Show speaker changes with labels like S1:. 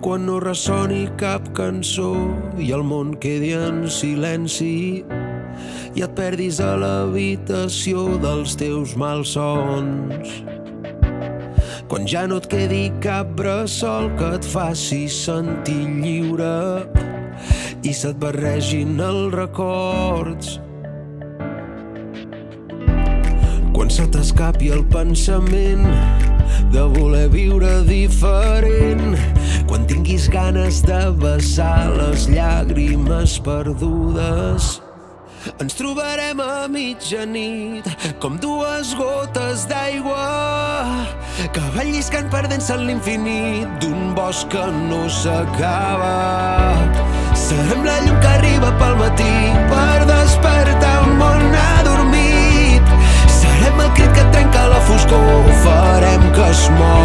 S1: quan no ressoni cap cançó i el món quedi en silenci i et perdis a l'habitació dels teus malsons. Quan ja no et quedi cap bressol que et faci sentir lliure i se't barregin els records. Quan se t'escapi el pensament de voler viure diferent, quan tinguis ganes de vessar les llàgrimes perdudes, ens trobarem a mitjanit com dues gotes d'aigua que van lliscant perdent-se en l'infinit d'un bosc que no s'acaba. Serem la llum que arriba pel matí per despertar un món adormit. Serem el crit que trenca la foscor, farem que es mor